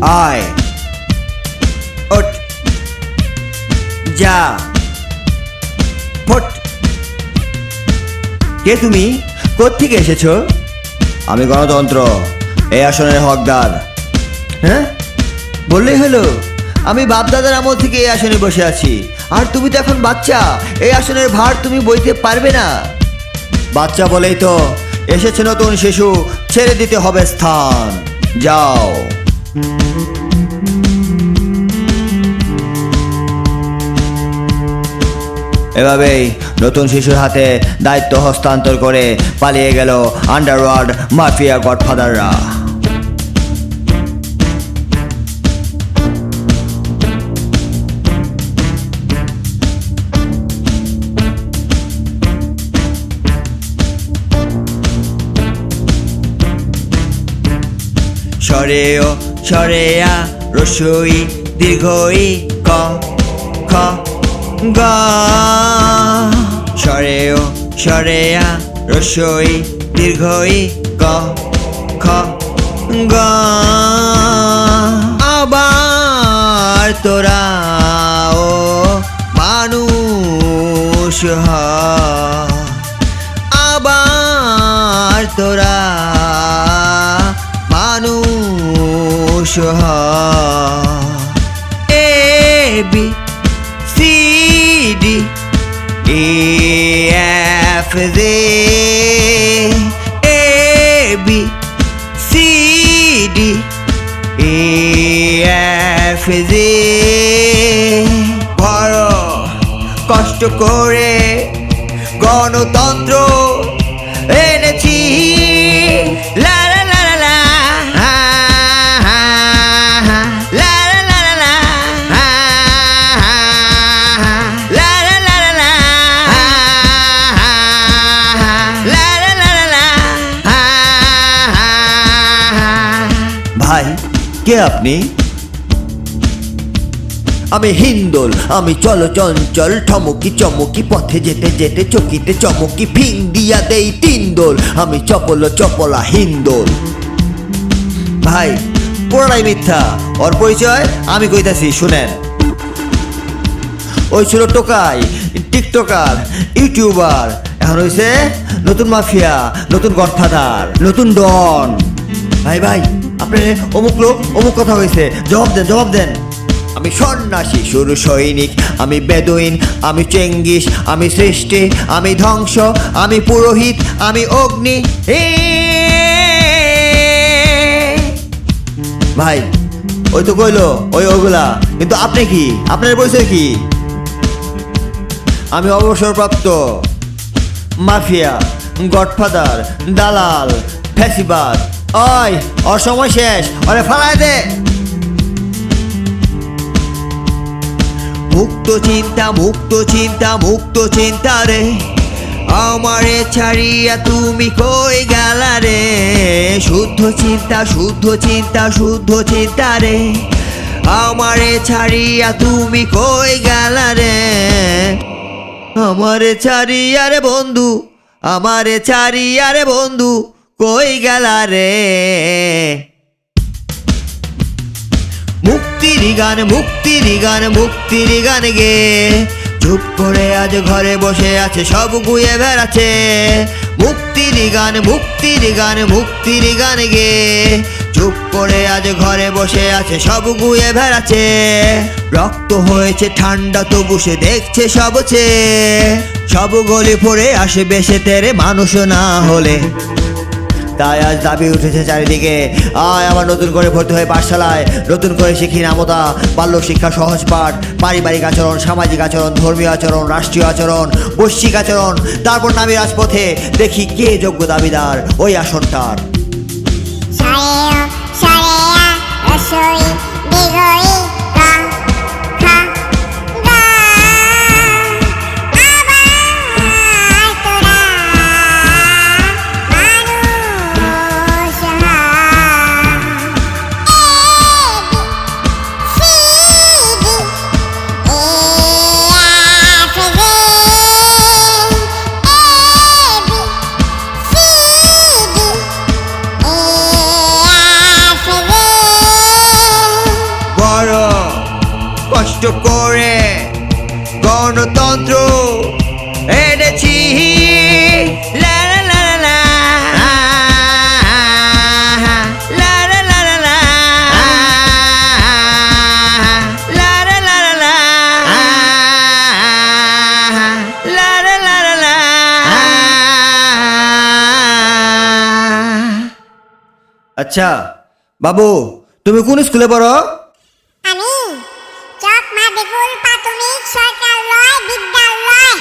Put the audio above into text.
আয়, ওঠ, যা, ফট। কে তুমি? কোত্থেকে এসেছো? আমি গণতন্ত্র, এই আসনের হকদার। হ্যাঁ, বললেই হলো। আমি বাপদাদার আমল থেকে এই আসনে বসে আছি, আর তুমি তো এখন বাচ্চা। এই আসনের ভার তুমি বইতে পারবে না। বাচ্চা বলেই তো এসেছে নতুন শিশু, ছেড়ে দিতে হবে স্থান। যাও। এভাবেই নতুন শিশুর হাতে দায়িত্ব হস্তান্তর করে পালিয়ে গেল আন্ডারওয়ার্ল্ড মাফিয়া গডফাদাররা। সরেও সরেয়া রসই দীর্ঘই ক খ গ। সরেও সরেয়া রসই দীর্ঘই ক খ গ। আবার তোরা ও মানুষ হ, আবার তোরা মানুষ হ। A B C D E F G, A B C D E F G. বড় কষ্ট করে গণতন্ত্র এনেছি। লা লা লা লা লা, হা হা হা, লা লা লা লা লা, হা হা হা, লা লা লা লা লা, হা হা হা, লা লা লা লা লা, হা হা হা। ভাই, কে আপনি? আমি হিন্দোল, আমি চঞ্চল, ঠমকি চমকি, পথে যেতে যেতে চকিতে চমকি, ফিং দিয়া দেই 3 দোল। আমি চপলা হিন্দোল। ভাই, পুরোটাই মিথ্যা। ওর পরিচয় আমি কইতাছি, শুনেন। ওই ছিল টোকাই, টিকটকার, ইউটিউবার। এখন হইছে নতুন মাফিয়া, নতুন গডফাদার, নতুন ডন। ভাই ভাই, আপনি অমুক লোক, অমুক কথা হয়েছে, জবাব দেন। আমি সন্ন্যাসী, শুরু সৈনিক, আমি বেদুইন, আমি চেঙ্গিস, আমি সৃষ্টি, আমি ধ্বংস, আমি পুরোহিত, আমি অগ্নি। ভাই, ওই তো কইলো ওগুলা, কিন্তু আপনি কি? আপনার পরিচয় কি? আমি অবসরপ্রাপ্ত মাফিয়া, গডফাদার, দালাল, ফ্যাসিবাদ। ওই, ওর সময় শেষ, ওরে ফালায় দে। মুক্ত চিন্তা, মুক্ত চিন্তা, মুক্ত চিন্তা রে, আমারে ছাড়িয়া তুমি কই গেলা রে। শুদ্ধ চিন্তা, শুদ্ধ চিন্তা, শুদ্ধ চিন্তা রে, আমারে ছাড়িয়া তুমি কই গেলা রে। আমারে ছাড়িয়া রে বন্ধু, আমারে ছাড়িয়া রে বন্ধু, কই গেলা রে। মুক্তির গান, মুক্তির গান, মুক্তির গান গে, চুপ করে আজ ঘরে বসে আছে, সব গুয়ে বেড়াচ্ছে। মুক্তির গান, মুক্তির গান, মুক্তির গান গে, চুপ করে আজ ঘরে বসে আছে, সব গুয়ে বেড়াচ্ছে। রক্ত হয়েছে ঠান্ডা, তবু সে দেখছে সব চেয়ে, সব গলি পড়ে আসে বেশে তেরে মানুষ না হলে। তাই আজ দাবি উঠেছে চারিদিকে, আয় আবার নতুন করে ভর্তি হয়ে পাঠশালায়, নতুন করে শিখি নামতা, বাল্য শিক্ষা, সহজ পাঠ, পারিবারিক আচরণ, সামাজিক আচরণ, ধর্মীয় আচরণ, রাষ্ট্রীয় আচরণ, বৈশ্বিক আচরণ। তারপর নামি রাজপথে, দেখি কে যোগ্য দাবিদার ওই আসনটার। করে গণতন্ত্র এনেছি। লা লা লা লা লা লা লা লা লা লা লা লা লা লা লা লা লা লা লা। আচ্ছা বাবু, তুমি কোন স্কুলে পড়ো? আমি চকমা বেকুল প্রাথমিক সরকারি বিদ্যালয়।